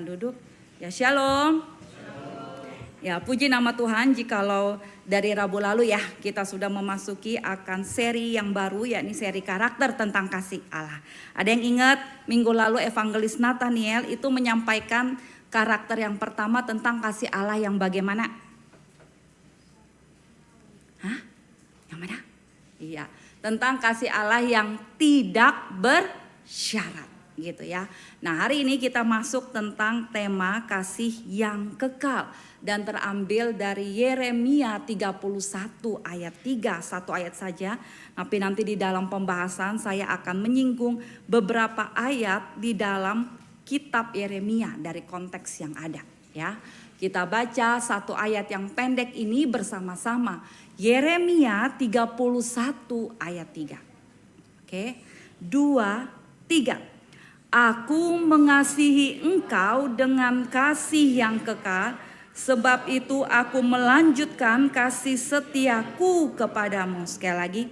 duduk. Ya, shalom. Ya, puji nama Tuhan jikalau dari Rabu lalu ya kita sudah memasuki akan seri yang baru, yakni seri karakter tentang kasih Allah. Ada yang ingat minggu lalu Evangelis Nathaniel itu menyampaikan karakter yang pertama tentang kasih Allah yang bagaimana? Hah? Yang mana? Iya, tentang kasih Allah yang tidak bersyarat. Gitu ya. Nah, hari ini kita masuk tentang tema kasih yang kekal dan terambil dari Yeremia 31 ayat 3, satu ayat saja. Tapi nanti di dalam pembahasan saya akan menyinggung beberapa ayat di dalam kitab Yeremia dari konteks yang ada ya. Kita baca satu ayat yang pendek ini bersama-sama. Yeremia 31 ayat 3. Oke. 2, 3. Aku mengasihi engkau dengan kasih yang kekal, sebab itu aku melanjutkan kasih setiaku kepadamu. Sekali lagi,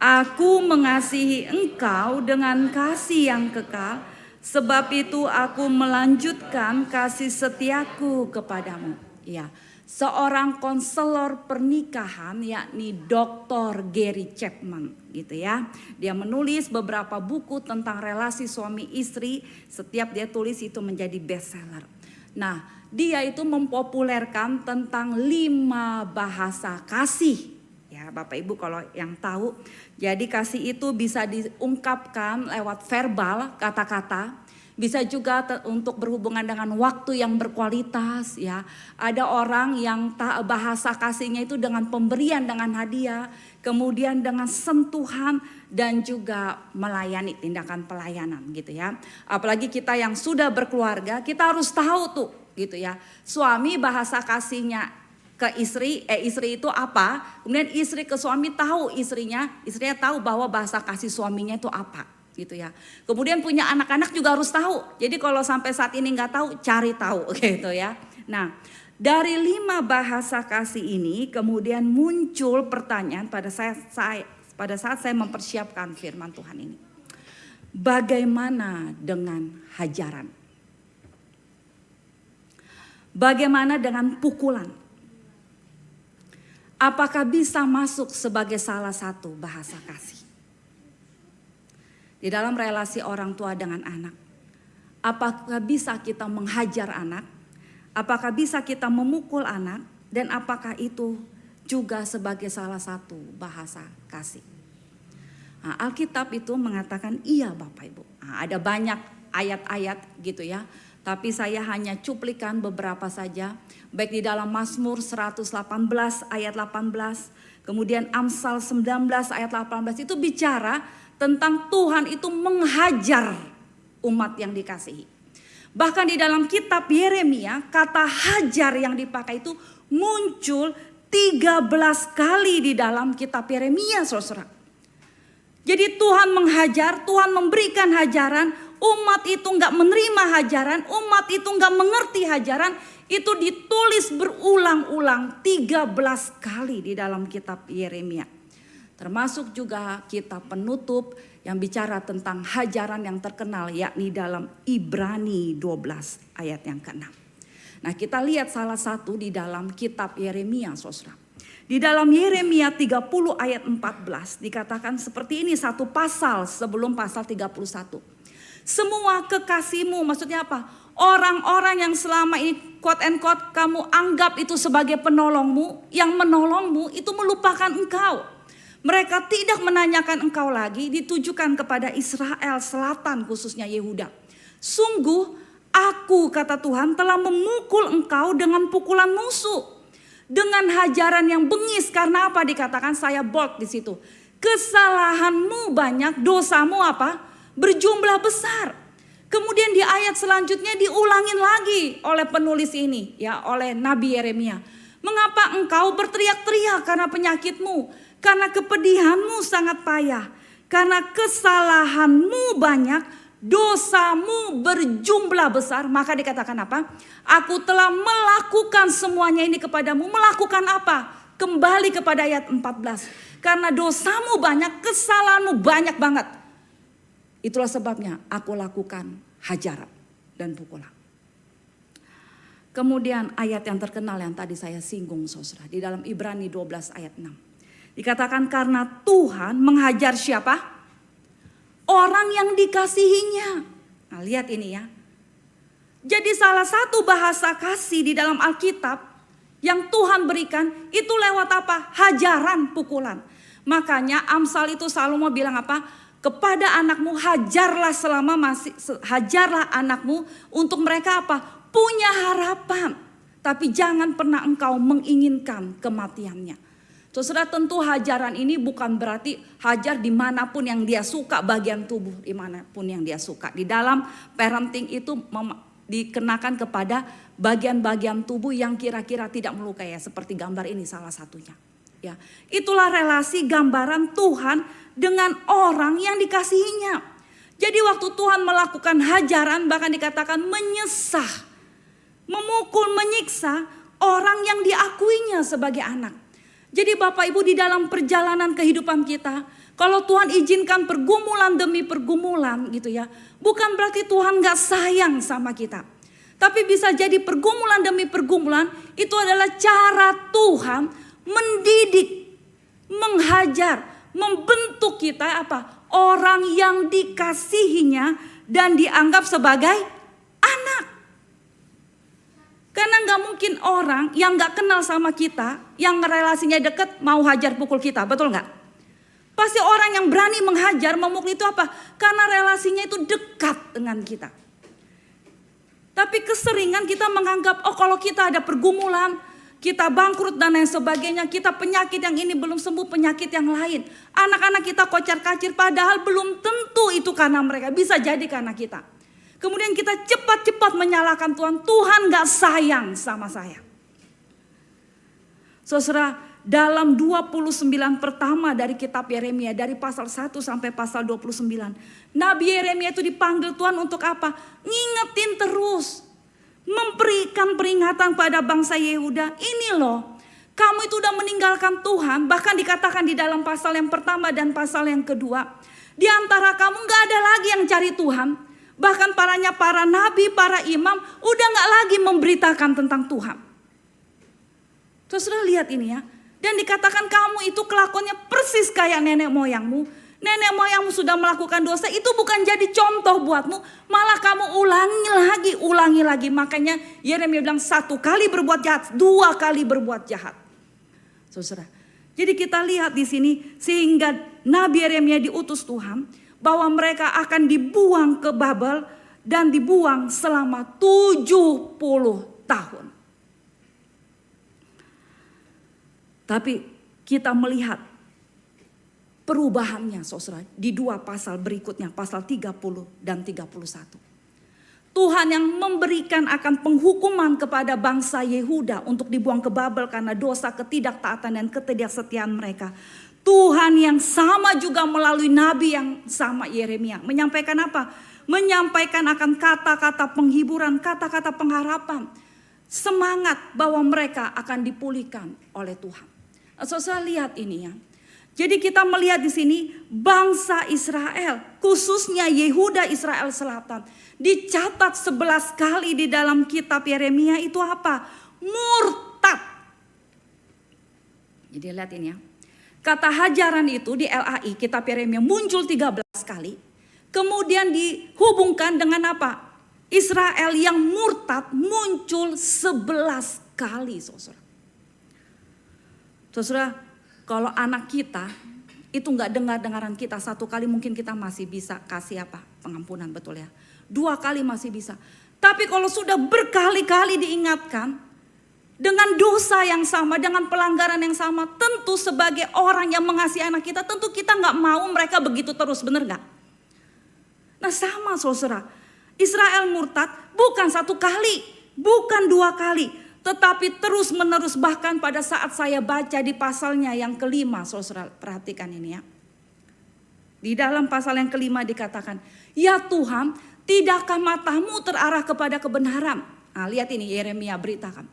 aku mengasihi engkau dengan kasih yang kekal, sebab itu aku melanjutkan kasih setiaku kepadamu. Ya. Seorang konselor pernikahan yakni Dr. Gary Chapman gitu ya. Dia menulis beberapa buku tentang relasi suami istri. Setiap dia tulis itu menjadi bestseller. Nah, dia itu mempopulerkan tentang 5 bahasa kasih. Ya, Bapak Ibu kalau yang tahu. Jadi kasih itu bisa diungkapkan lewat verbal, kata-kata. Bisa juga untuk berhubungan dengan waktu yang berkualitas ya. Ada orang yang bahasa kasihnya itu dengan pemberian, dengan hadiah, kemudian dengan sentuhan dan juga melayani, tindakan pelayanan gitu ya. Apalagi kita yang sudah berkeluarga, kita harus tahu tuh gitu ya. Suami bahasa kasihnya ke istri, istri itu apa? Kemudian istri ke suami tahu istrinya tahu bahwa bahasa kasih suaminya itu apa. Gitu ya. Kemudian punya anak-anak juga harus tahu. Jadi kalau sampai saat ini nggak tahu, cari tahu gitu ya. Nah, dari 5 bahasa kasih ini kemudian muncul pertanyaan pada saat saya mempersiapkan firman Tuhan ini. Bagaimana dengan hajaran? Bagaimana dengan pukulan? Apakah bisa masuk sebagai salah satu bahasa kasih? Di dalam relasi orang tua dengan anak, apakah bisa kita menghajar anak? Apakah bisa kita memukul anak? Dan apakah itu juga sebagai salah satu bahasa kasih? Nah, Alkitab itu mengatakan iya Bapak Ibu. Nah, ada banyak ayat-ayat gitu ya. Tapi saya hanya cuplikan beberapa saja. Baik di dalam Mazmur 118 ayat 18. Kemudian Amsal 19 ayat 18 itu bicara tentang Tuhan itu menghajar umat yang dikasihi. Bahkan di dalam kitab Yeremia kata hajar yang dipakai itu muncul 13 kali di dalam kitab Yeremia, saudara. Jadi Tuhan menghajar, Tuhan memberikan hajaran, umat itu nggak menerima hajaran, umat itu nggak mengerti hajaran, itu ditulis berulang-ulang 13 kali di dalam kitab Yeremia. Termasuk juga kitab penutup yang bicara tentang hajaran yang terkenal yakni dalam Ibrani 12 ayat yang ke-6. Nah, kita lihat salah satu di dalam kitab Yeremia, saudara. Di dalam Yeremia 30 ayat 14 dikatakan seperti ini, satu pasal sebelum pasal 31. Semua kekasihmu, maksudnya apa? Orang-orang yang selama ini quote and quote kamu anggap itu sebagai penolongmu, yang menolongmu itu melupakan engkau. Mereka tidak menanyakan engkau lagi, ditujukan kepada Israel Selatan khususnya Yehuda. Sungguh aku kata Tuhan telah memukul engkau dengan pukulan musuh. Dengan hajaran yang bengis, karena apa dikatakan, saya bold di situ. Kesalahanmu banyak, dosamu apa? Berjumlah besar. Kemudian di ayat selanjutnya diulangin lagi oleh penulis ini ya, oleh Nabi Yeremia. Mengapa engkau berteriak-teriak karena penyakitmu? Karena kepedihanmu sangat payah, karena kesalahanmu banyak, dosamu berjumlah besar. Maka dikatakan apa? Aku telah melakukan semuanya ini kepadamu. Melakukan apa? Kembali kepada ayat 14. Karena dosamu banyak, kesalahanmu banyak banget. Itulah sebabnya aku lakukan hajaran dan pukulan. Kemudian ayat yang terkenal yang tadi saya singgung saudara. Di dalam Ibrani 12 ayat 6. Dikatakan karena Tuhan menghajar siapa? Orang yang dikasihinya. Nah lihat ini ya. Jadi salah satu bahasa kasih di dalam Alkitab yang Tuhan berikan itu lewat apa? Hajaran, pukulan. Makanya Amsal itu selalu mau bilang apa? Kepada anakmu hajarlah hajarlah anakmu untuk mereka apa? Punya harapan. Tapi jangan pernah engkau menginginkan kematiannya. Saudara, tentu hajaran ini bukan berarti hajar dimanapun yang dia suka, bagian tubuh dimanapun yang dia suka. Di dalam parenting itu dikenakan kepada bagian-bagian tubuh yang kira-kira tidak melukai ya, seperti gambar ini salah satunya. Ya, itulah relasi gambaran Tuhan dengan orang yang dikasihinya. Jadi waktu Tuhan melakukan hajaran bahkan dikatakan menyesah, memukul, menyiksa orang yang diakuinya sebagai anak. Jadi Bapak Ibu di dalam perjalanan kehidupan kita, kalau Tuhan izinkan pergumulan demi pergumulan gitu ya, bukan berarti Tuhan gak sayang sama kita. Tapi bisa jadi pergumulan demi pergumulan itu adalah cara Tuhan mendidik, menghajar, membentuk kita apa? Orang yang dikasihinya dan dianggap sebagai anak. Karena gak mungkin orang yang gak kenal sama kita, yang relasinya dekat mau hajar pukul kita, betul gak? Pasti orang yang berani menghajar, memukul itu apa? Karena relasinya itu dekat dengan kita. Tapi keseringan kita menganggap, oh kalau kita ada pergumulan, kita bangkrut dan lain sebagainya, kita penyakit yang ini belum sembuh, penyakit yang lain. Anak-anak kita kocar-kacir padahal belum tentu itu karena mereka, bisa jadi karena kita. Kemudian kita cepat-cepat menyalahkan Tuhan, Tuhan gak sayang sama saya. Saudara, dalam 29 pertama dari kitab Yeremia, dari pasal 1 sampai pasal 29. Nabi Yeremia itu dipanggil Tuhan untuk apa? Ngingetin terus. Memberikan peringatan pada bangsa Yehuda. Ini loh, kamu itu udah meninggalkan Tuhan. Bahkan dikatakan di dalam pasal yang pertama dan pasal yang kedua. Di antara kamu gak ada lagi yang cari Tuhan. Bahkan para nabi, para imam udah gak lagi memberitakan tentang Tuhan. Terus sudah lihat ini ya. Dan dikatakan kamu itu kelakuannya persis kayak nenek moyangmu. Nenek moyangmu sudah melakukan dosa, itu bukan jadi contoh buatmu. Malah kamu ulangi lagi. Makanya Yeremia bilang 1 kali berbuat jahat, 2 kali berbuat jahat. Saudara. Jadi kita lihat di sini sehingga Nabi Yeremia diutus Tuhan. Bahwa mereka akan dibuang ke Babel dan dibuang selama 70 tahun. Tapi kita melihat perubahannya saudara di 2 pasal berikutnya, pasal 30 dan 31. Tuhan yang memberikan akan penghukuman kepada bangsa Yehuda untuk dibuang ke Babel karena dosa, ketidaktaatan dan ketidaksetiaan mereka. Tuhan yang sama juga melalui nabi yang sama Yeremia. Menyampaikan apa? Menyampaikan akan kata-kata penghiburan, kata-kata pengharapan. Semangat bahwa mereka akan dipulihkan oleh Tuhan. Saudara lihat ini ya. Jadi kita melihat di sini bangsa Israel, khususnya Yehuda Israel Selatan. Dicatat 11 kali di dalam kitab Yeremia itu apa? Murtad. Jadi lihat ini ya. Kata hajaran itu di LAI kitab Yeremia muncul 13 kali. Kemudian dihubungkan dengan apa? Israel yang murtad muncul 11 kali saudara. Saudara, kalau anak kita itu gak dengaran kita 1 kali mungkin kita masih bisa kasih apa? Pengampunan, betul ya. 2 kali masih bisa. Tapi kalau sudah berkali-kali diingatkan dengan dosa yang sama, dengan pelanggaran yang sama, tentu sebagai orang yang mengasihi anak kita, tentu kita gak mau mereka begitu terus, benar gak? Nah sama saudara, Israel murtad bukan 1 kali, bukan 2 kali, tetapi terus menerus. Bahkan pada saat saya baca di pasalnya yang kelima, saudara perhatikan ini ya. Di dalam pasal yang kelima dikatakan, ya Tuhan, tidakkah matamu terarah kepada kebenaran? Nah lihat ini Yeremia beritakan.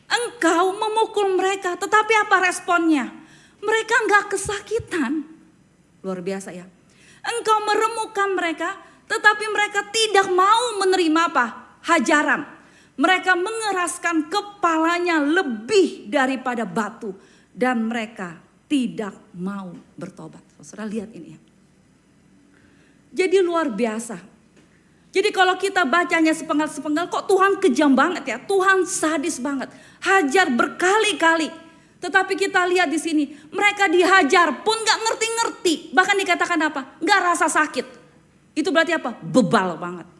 Engkau memukul mereka, tetapi apa responnya? Mereka gak kesakitan. Luar biasa ya. Engkau meremukkan mereka, tetapi mereka tidak mau menerima apa? Hajaran. Mereka mengeraskan kepalanya lebih daripada batu. Dan mereka tidak mau bertobat. Saudara lihat ini ya. Jadi luar biasa. Jadi kalau kita bacanya sepenggal-sepenggal, kok Tuhan kejam banget ya. Tuhan sadis banget. Hajar berkali-kali. Tetapi kita lihat di sini, mereka dihajar pun gak ngerti-ngerti. Bahkan dikatakan apa? Gak rasa sakit. Itu berarti apa? Bebal banget.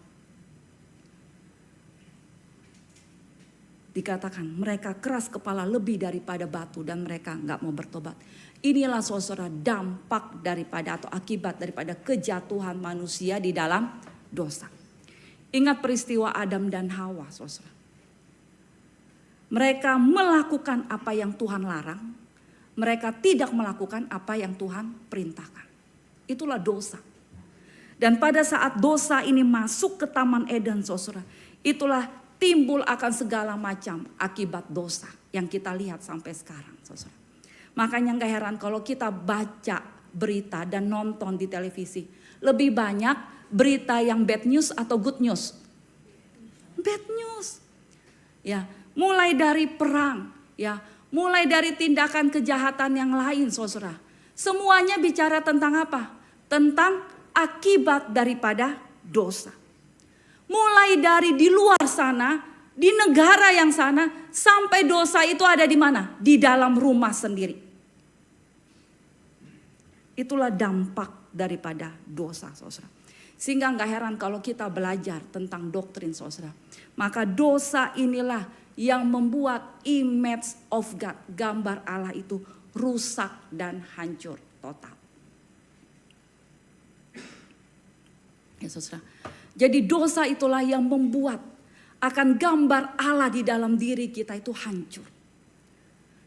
Dikatakan mereka keras kepala lebih daripada batu dan mereka gak mau bertobat. Inilah saudara dampak daripada atau akibat daripada kejatuhan manusia di dalam dosa. Ingat peristiwa Adam dan Hawa, saudara. Mereka melakukan apa yang Tuhan larang. Mereka tidak melakukan apa yang Tuhan perintahkan. Itulah dosa. Dan pada saat dosa ini masuk ke Taman Eden, saudara, itulah timbul akan segala macam akibat dosa yang kita lihat sampai sekarang, saudara. Makanya gak heran kalau kita baca berita dan nonton di televisi, lebih banyak berita yang bad news atau good news? Bad news. Ya, mulai dari perang, ya, mulai dari tindakan kejahatan yang lain, saudara. Semuanya bicara tentang apa? Tentang akibat daripada dosa. Mulai dari di luar sana, di negara yang sana, sampai dosa itu ada di mana? Di dalam rumah sendiri. Itulah dampak daripada dosa, saudara. Sehingga gak heran kalau kita belajar tentang doktrin, saudara. Maka dosa inilah yang membuat image of God, gambar Allah itu rusak dan hancur total. Ya saudara. Jadi dosa itulah yang membuat akan gambar Allah di dalam diri kita itu hancur.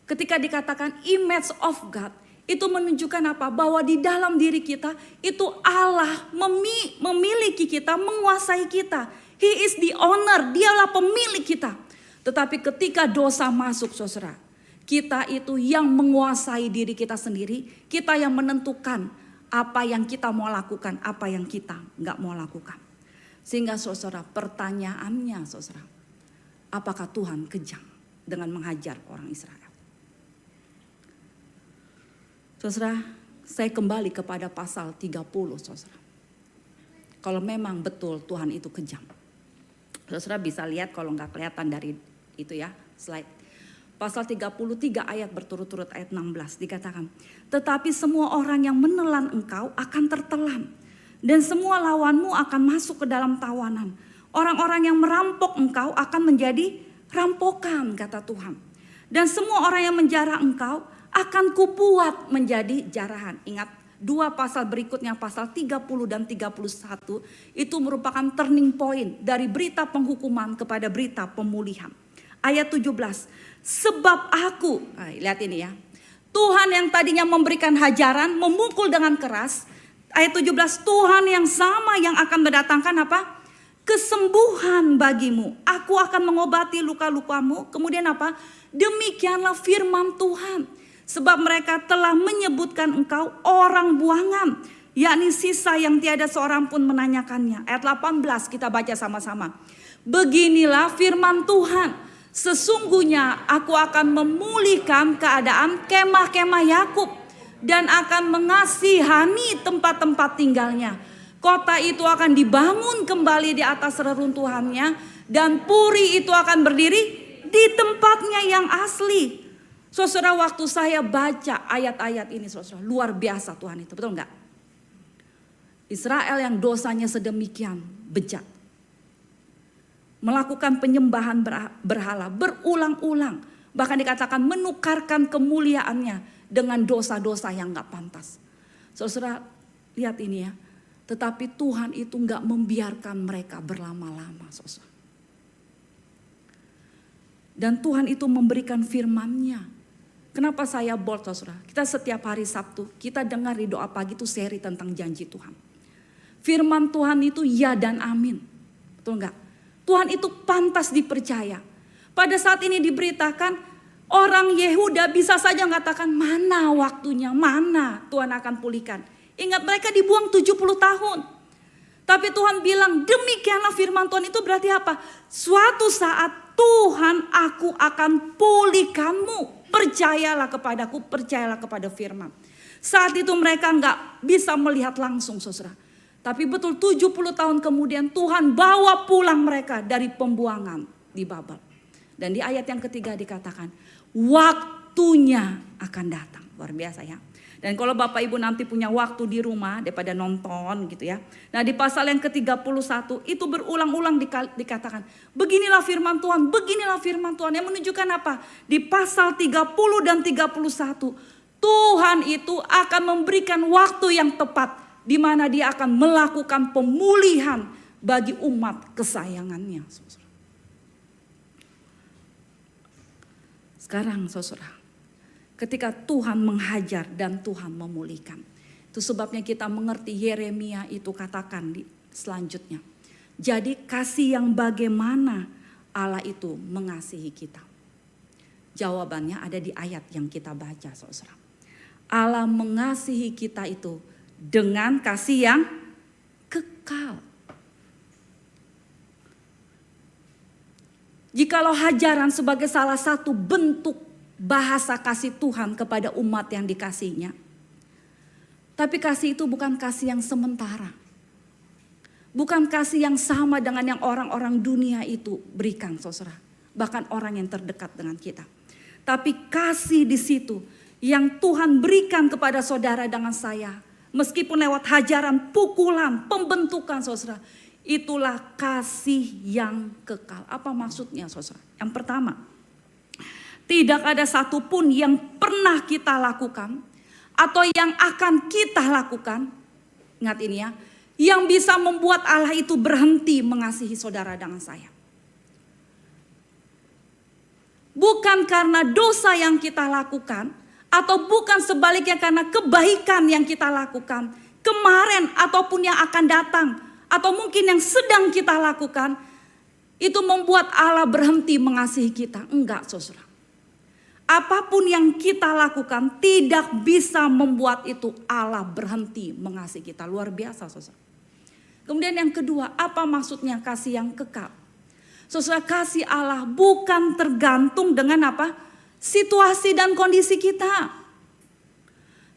Ketika dikatakan image of God, itu menunjukkan apa? Bahwa di dalam diri kita itu Allah memiliki kita, menguasai kita. He is the owner, dialah pemilik kita. Tetapi ketika dosa masuk, saudara, kita itu yang menguasai diri kita sendiri. Kita yang menentukan apa yang kita mau lakukan, apa yang kita nggak mau lakukan. Sehingga saudara, pertanyaannya saudara, apakah Tuhan kejam dengan menghajar orang Israel? Saudara, saya kembali kepada pasal 30, saudara. Kalau memang betul Tuhan itu kejam. Saudara bisa lihat kalau nggak kelihatan dari itu ya, slide. Pasal 33 ayat berturut-turut ayat 16 dikatakan, tetapi semua orang yang menelan engkau akan tertelan. Dan semua lawanmu akan masuk ke dalam tawanan. Orang-orang yang merampok engkau akan menjadi rampokan, kata Tuhan. Dan semua orang yang menjarah engkau akan kubuat menjadi jarahan. Ingat, dua pasal berikutnya, pasal 30 dan 31, itu merupakan turning point dari berita penghukuman kepada berita pemulihan. Ayat 17, sebab aku, lihat ini ya, Tuhan yang tadinya memberikan hajaran, memukul dengan keras. Ayat 17, Tuhan yang sama yang akan mendatangkan apa? Kesembuhan bagimu. Aku akan mengobati luka-lukamu. Kemudian apa? Demikianlah firman Tuhan. Sebab mereka telah menyebutkan engkau orang buangan. Yakni sisa yang tiada seorang pun menanyakannya. Ayat 18 kita baca sama-sama. Beginilah firman Tuhan. Sesungguhnya aku akan memulihkan keadaan kemah-kemah Yakub. Dan akan mengasihani tempat-tempat tinggalnya. Kota itu akan dibangun kembali di atas reruntuhannya. Dan puri itu akan berdiri di tempatnya yang asli. Saudara, waktu saya baca ayat-ayat ini, saudara, luar biasa Tuhan itu, betul enggak? Israel yang dosanya sedemikian bejat. Melakukan penyembahan berhala berulang-ulang. Bahkan dikatakan menukarkan kemuliaannya dengan dosa-dosa yang gak pantas. Saudara, lihat ini ya. Tetapi Tuhan itu gak membiarkan mereka berlama-lama, saudara. Dan Tuhan itu memberikan firman-Nya. Kenapa saya bold, saudara? Kita setiap hari Sabtu, kita dengar di doa pagi itu seri tentang janji Tuhan. Firman Tuhan itu ya dan amin. Betul enggak? Tuhan itu pantas dipercaya. Pada saat ini diberitakan, orang Yehuda bisa saja mengatakan, mana waktunya, mana Tuhan akan pulihkan. Ingat, mereka dibuang 70 tahun. Tapi Tuhan bilang demikianlah firman Tuhan itu berarti apa? Suatu saat Tuhan aku akan pulihkanmu. Percayalah kepadaku, percayalah kepada firman. Saat itu mereka nggak bisa melihat langsung saudara. Tapi betul 70 tahun kemudian Tuhan bawa pulang mereka dari pembuangan di Babel. Dan di ayat yang ketiga dikatakan waktunya akan datang. Luar biasa ya. Dan kalau Bapak Ibu nanti punya waktu di rumah daripada nonton gitu ya. Nah di pasal yang ke-31 itu berulang-ulang dikatakan. Beginilah firman Tuhan, beginilah firman Tuhan. Yang menunjukkan apa? Di pasal 30 dan 31 Tuhan itu akan memberikan waktu yang tepat. Di mana dia akan melakukan pemulihan bagi umat kesayangannya. Sekarang saudara. Ketika Tuhan menghajar dan Tuhan memulihkan. Itu sebabnya kita mengerti Yeremia itu katakan di selanjutnya. Jadi kasih yang bagaimana Allah itu mengasihi kita. Jawabannya ada di ayat yang kita baca saudara. Allah mengasihi kita itu dengan kasih yang kekal. Jikalau hajaran sebagai salah satu bentuk bahasa kasih Tuhan kepada umat yang dikasihinya. Tapi kasih itu bukan kasih yang sementara. Bukan kasih yang sama dengan yang orang-orang dunia itu berikan saudara. Bahkan orang yang terdekat dengan kita. Tapi kasih di situ yang Tuhan berikan kepada saudara dengan saya. Meskipun lewat hajaran, pukulan, pembentukan saudara. Itulah kasih yang kekal. Apa maksudnya saudara? Yang pertama. Tidak ada satupun yang pernah kita lakukan atau yang akan kita lakukan, ingat ini ya, yang bisa membuat Allah itu berhenti mengasihi saudara dengan saya. Bukan karena dosa yang kita lakukan atau bukan sebaliknya karena kebaikan yang kita lakukan kemarin ataupun yang akan datang atau mungkin yang sedang kita lakukan itu membuat Allah berhenti mengasihi kita. Enggak saudara. Apapun yang kita lakukan tidak bisa membuat itu Allah berhenti mengasihi kita. Luar biasa saudara. Kemudian yang kedua, apa maksudnya kasih yang kekal? Saudara, kasih Allah bukan tergantung dengan apa? Situasi dan kondisi kita.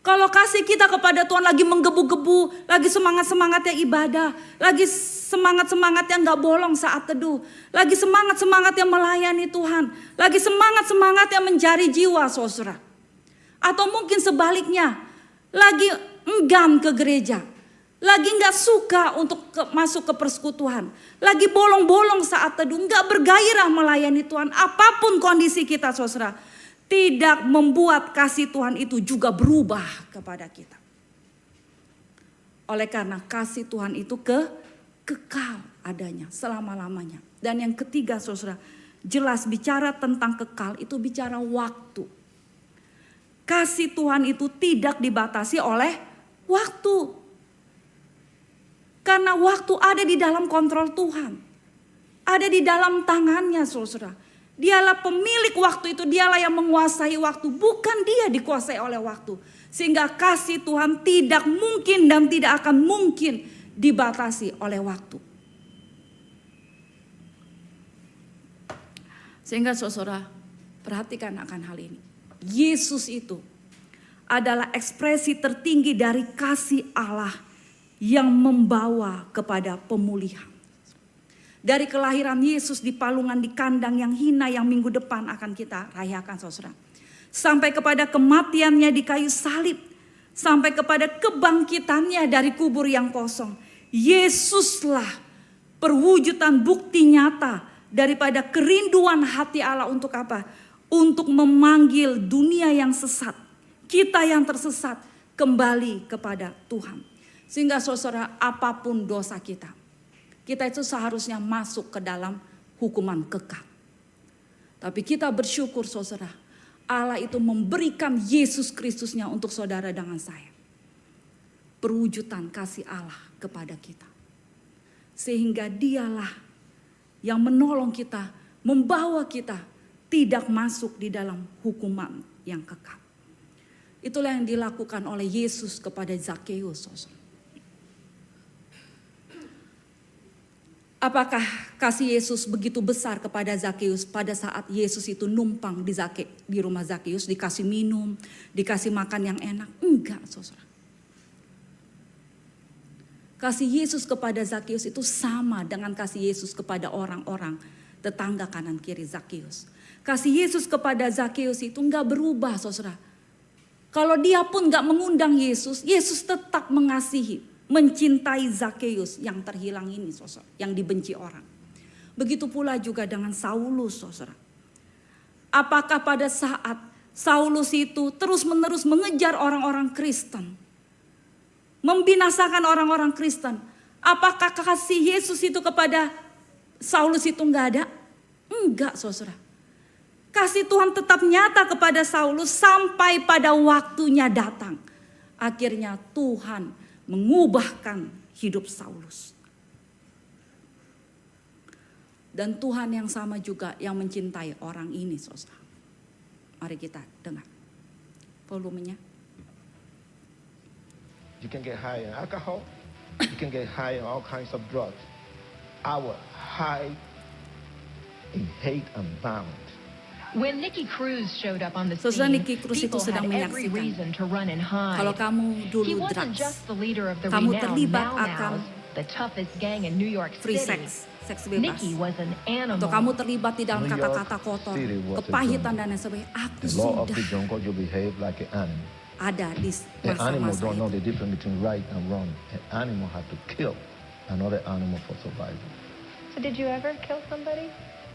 Kalau kasih kita kepada Tuhan lagi menggebu-gebu, lagi semangat-semangatnya ibadah, lagi semangat-semangatnya gak bolong saat teduh, lagi semangat-semangatnya melayani Tuhan, lagi semangat-semangatnya mencari jiwa saudara. Atau mungkin sebaliknya, lagi enggan ke gereja, lagi gak suka untuk masuk ke persekutuan, lagi bolong-bolong saat teduh, gak bergairah melayani Tuhan. Apapun kondisi kita saudara, tidak membuat kasih Tuhan itu juga berubah kepada kita. Oleh karena kasih Tuhan itu kekal adanya selama-lamanya. Dan yang ketiga saudara, jelas bicara tentang kekal itu bicara waktu. Kasih Tuhan itu tidak dibatasi oleh waktu. Karena waktu ada di dalam kontrol Tuhan. Ada di dalam tangannya saudara. Dialah pemilik waktu itu, dialah yang menguasai waktu, bukan dia dikuasai oleh waktu. Sehingga kasih Tuhan tidak mungkin dan tidak akan mungkin dibatasi oleh waktu. Sehingga saudara perhatikan akan hal ini. Yesus itu adalah ekspresi tertinggi dari kasih Allah yang membawa kepada pemulihan. Dari kelahiran Yesus di palungan di kandang yang hina yang minggu depan akan kita rayakan saudara. Sampai kepada kematiannya di kayu salib. Sampai kepada kebangkitannya dari kubur yang kosong. Yesuslah perwujudan bukti nyata daripada kerinduan hati Allah untuk apa? Untuk memanggil dunia yang sesat. Kita yang tersesat kembali kepada Tuhan. Sehingga saudara apapun dosa kita. Kita itu seharusnya masuk ke dalam hukuman kekal. Tapi kita bersyukur saudara. Allah itu memberikan Yesus Kristusnya untuk saudara dengan saya. Perwujudan kasih Allah kepada kita. Sehingga dialah yang menolong kita. Membawa kita tidak masuk di dalam hukuman yang kekal. Itulah yang dilakukan oleh Yesus kepada Zakheus saudara. Apakah kasih Yesus begitu besar kepada Zakeus pada saat Yesus itu numpang di rumah Zakeus, dikasih minum, dikasih makan yang enak? Enggak, saudara. Kasih Yesus kepada Zakeus itu sama dengan kasih Yesus kepada orang-orang tetangga kanan kiri Zakeus. Kasih Yesus kepada Zakeus itu enggak berubah, saudara. Kalau dia pun enggak mengundang Yesus, Yesus tetap mengasihi, mencintai Zakeus yang terhilang ini, saudara, yang dibenci orang. Begitu pula juga dengan Saulus, saudara. Apakah pada saat Saulus itu terus-menerus mengejar orang-orang Kristen, membinasakan orang-orang Kristen, apakah kasih Yesus itu kepada Saulus itu enggak ada? Enggak, saudara. Kasih Tuhan tetap nyata kepada Saulus sampai pada waktunya datang. Akhirnya Tuhan mengubahkan hidup Saulus. Dan Tuhan yang sama juga yang mencintai orang ini, saudara. Mari kita dengar volumenya. You can get high in alcohol. You can get high in all kinds of drugs. Our high in hate and violence. When Nikki Cruz showed up on the Saudara, scene, Nikki Cruz itu people sedang had every menyaksikan. reason to run and hide. Kalau kamu dulu He wasn't drugs, just the leader of the kamu renowned terlibat Mau akan Maus, the toughest gang in New York free City. seks bebas. Nikki was an Atau kamu animal. terlibat di dalam New York kata-kata kotor, City was a kepahitan jungle. dan lain sebagainya. Aku The law of the sudah jungle, you behave like an animal. ada di An animal masa-masa don't know itu. the difference between right and wrong. An animal have to kill another animal for survival. So did you ever kill somebody?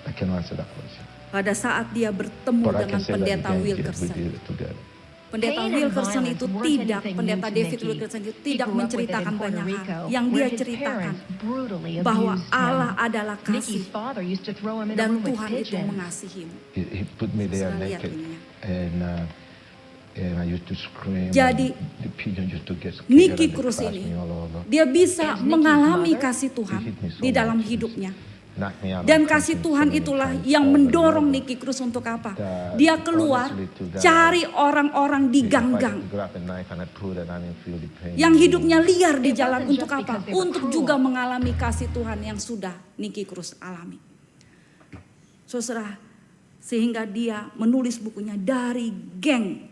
I cannot answer that question. Pada saat dia bertemu But I dengan can say that pendeta again, yes, we Wilkerson. did it together. Pendeta Pain and Wilkerson violence itu weren't tidak, anything pendeta new to David Nicky. Wilkerson itu He tidak grew up with it menceritakan in Puerto banyak hal. Rico, Yang where dia his ceritakan parents brutally bahwa abused Allah him. adalah kasih Nikki's father used to throw him in a dan room with Tuhan itu pigeons. mengasihimu. He put me there Saudara lihat naked, ininya. and I used to scream. Jadi, and the pigeon used to get scared Nikki and they Cruz crashed ini, me all over. dia bisa As Nikki's mengalami mother, kasih Tuhan he hit me so di dalam much. hidupnya. Knocked me out Dan of kasih something Tuhan so many itulah times yang over and mendorong over. Nikki Cruz untuk apa? That Dia keluar honestly to that, cari orang-orang di if I gang-gang could grab a knife and I put it, I didn't feel the pain. yang hidupnya liar di It jalan wasn't untuk just apa? because they were Untuk cruel. juga mengalami kasih Tuhan yang sudah Nikki Cruz alami. Saudara, sehingga dia menulis bukunya Dari Geng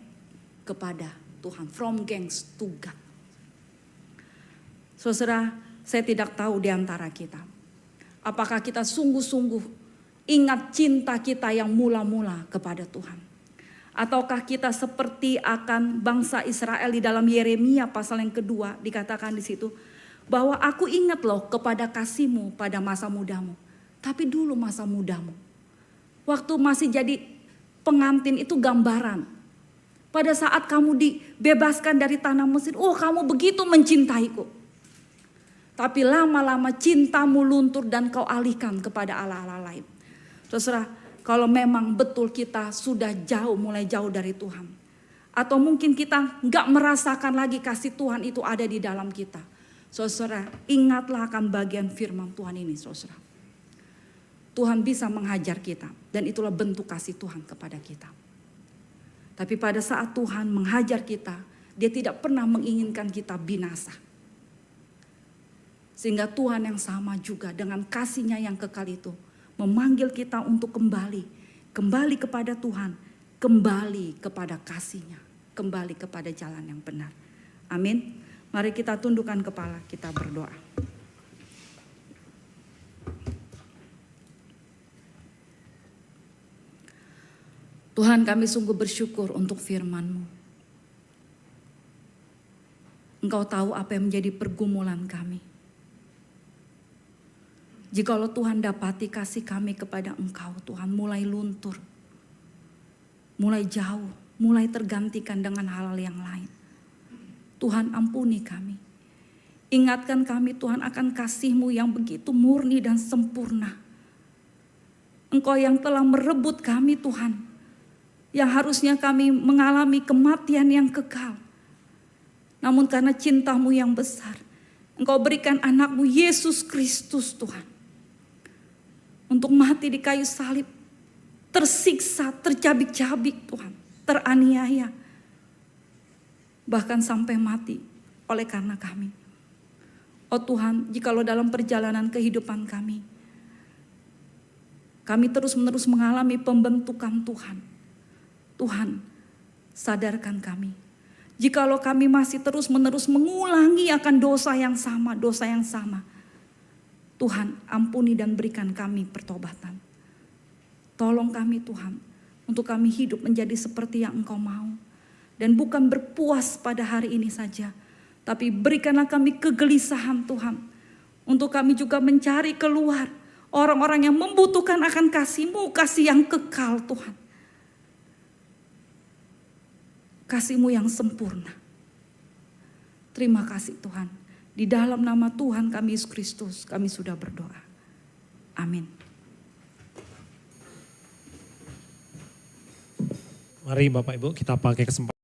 kepada Tuhan, From Gangs to God. Saudara, saya tidak tahu di antara kita, apakah kita sungguh-sungguh ingat cinta kita yang mula-mula kepada Tuhan, ataukah kita seperti akan bangsa Israel di dalam Yeremia pasal yang kedua, dikatakan di situ bahwa aku ingat loh kepada kasihmu pada masa mudamu. Tapi dulu masa mudamu, waktu masih jadi pengantin, itu gambaran. Pada saat kamu dibebaskan dari tanah Mesir, oh kamu begitu mencintaiku. Tapi lama-lama cintamu luntur dan kau alihkan kepada Allah-Allah lain. Saudara, kalau memang betul kita sudah jauh, mulai jauh dari Tuhan, atau mungkin kita nggak merasakan lagi kasih Tuhan itu ada di dalam kita, saudara, ingatlah akan bagian firman Tuhan ini, saudara. Tuhan bisa menghajar kita, dan itulah bentuk kasih Tuhan kepada kita. Tapi pada saat Tuhan menghajar kita, Dia tidak pernah menginginkan kita binasa. Sehingga Tuhan yang sama juga dengan kasih-Nya yang kekal itu memanggil kita untuk kembali kepada Tuhan, kembali kepada kasih-Nya, kembali kepada jalan yang benar. Amin. Mari kita tundukkan kepala, kita berdoa. Tuhan, kami sungguh bersyukur untuk firman-Mu. Engkau tahu apa yang menjadi pergumulan kami. Jikalau Tuhan dapati kasih kami kepada Engkau, Tuhan, mulai luntur, mulai jauh, mulai tergantikan dengan hal-hal yang lain. Tuhan, ampuni kami. Ingatkan kami, Tuhan, akan kasih-Mu yang begitu murni dan sempurna. Engkau yang telah merebut kami, Tuhan, yang harusnya kami mengalami kematian yang kekal. Namun karena cinta-Mu yang besar, Engkau berikan anak-Mu Yesus Kristus, Tuhan, untuk mati di kayu salib, tersiksa, tercabik-cabik, Tuhan, teraniaya, bahkan sampai mati oleh karena kami. Oh Tuhan, jikalau dalam perjalanan kehidupan kami terus-menerus mengalami pembentukan Tuhan. Tuhan, sadarkan kami. Jikalau kami masih terus-menerus mengulangi akan dosa yang sama. Tuhan, ampuni dan berikan kami pertobatan. Tolong kami Tuhan, untuk kami hidup menjadi seperti yang Engkau mau. Dan bukan berpuas pada hari ini saja, tapi berikanlah kami kegelisahan Tuhan. Untuk kami juga mencari keluar orang-orang yang membutuhkan akan kasih-Mu, kasih yang kekal Tuhan. Kasih-Mu yang sempurna. Terima kasih Tuhan. Di dalam nama Tuhan kami Yesus Kristus kami sudah berdoa. Amin. Mari Bapak Ibu kita pakai kesempatan.